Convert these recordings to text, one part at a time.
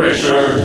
Richard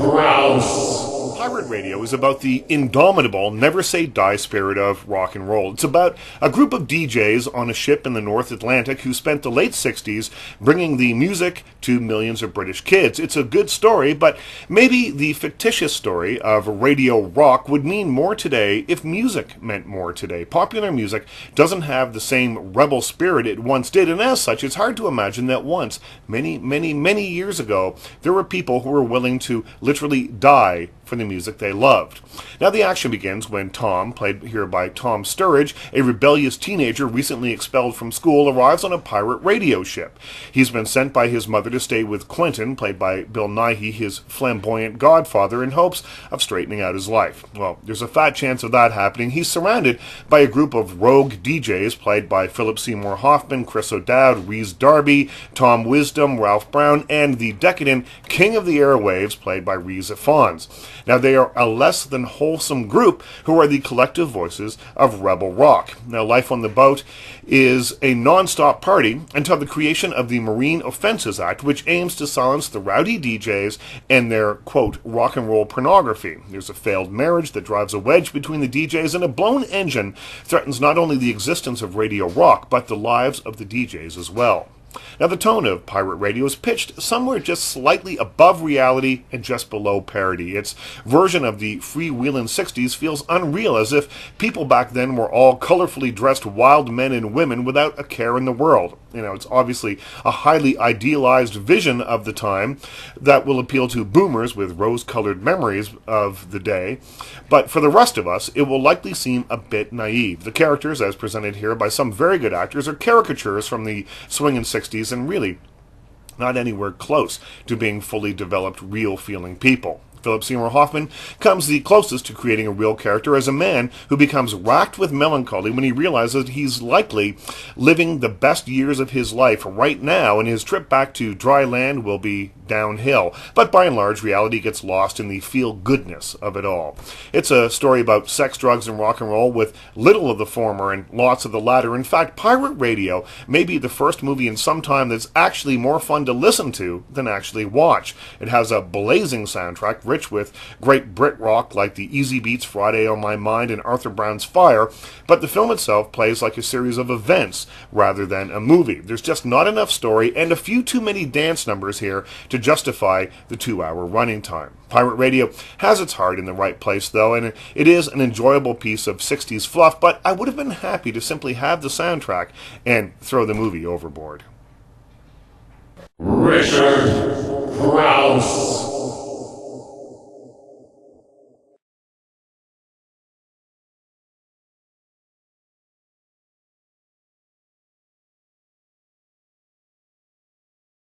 Rouse. Pirate Radio is about the indomitable, never-say-die spirit of rock and roll. It's about a group of DJs on a ship in the North Atlantic who spent the late 60s bringing the music to millions of British kids. It's a good story, but maybe the fictitious story of radio rock would mean more today if music meant more today. Popular music doesn't have the same rebel spirit it once did, and as such, it's hard to imagine that once, many years ago, there were people who were willing to literally die for the music they loved. Now the action begins when Tom, played here by Tom Sturridge, a rebellious teenager recently expelled from school, arrives on a pirate radio ship. He's been sent by his mother to stay with Clinton, played by Bill Nighy, his flamboyant godfather, in hopes of straightening out his life. Well, there's a fat chance of that happening. He's surrounded by a group of rogue DJs, played by Philip Seymour Hoffman, Chris O'Dowd, Rhys Darby, Tom Wisdom, Ralph Brown, and the decadent king of the airwaves, played by Rhys Ifans. Now, they are a less than wholesome group who are the collective voices of rebel rock. Now, life on the boat is a non-stop party until the creation of the Marine Offenses Act, which aims to silence the rowdy DJs and their, quote, rock and roll pornography. There's a failed marriage that drives a wedge between the DJs, and a blown engine threatens not only the existence of radio rock, but the lives of the DJs as well. Now, the tone of pirate radio is pitched somewhere just slightly above reality and just below parody. Its version of the freewheeling 60s feels unreal, as if people back then were all colorfully dressed wild men and women without a care in the world. You know, it's obviously a highly idealized vision of the time that will appeal to boomers with rose-colored memories of the day, but for the rest of us, it will likely seem a bit naive. The characters, as presented here by some very good actors, are caricatures from the swinging 60s and really not anywhere close to being fully developed, real-feeling people. Philip Seymour Hoffman comes the closest to creating a real character as a man who becomes racked with melancholy when he realizes he's likely living the best years of his life right now, and his trip back to dry land will be downhill. But by and large, reality gets lost in the feel-goodness of it all. It's a story about sex, drugs, and rock and roll with little of the former and lots of the latter. In fact, Pirate Radio may be the first movie in some time that's actually more fun to listen to than actually watch. It has a blazing soundtrack, rich with great Brit rock like the Easy Beats, Friday on My Mind, and Arthur Brown's Fire, but the film itself plays like a series of events rather than a movie. There's just not enough story and a few too many dance numbers here to justify the 2-hour running time. Pirate Radio has its heart in the right place, though, and it is an enjoyable piece of 60s fluff, but I would have been happy to simply have the soundtrack and throw the movie overboard. Richard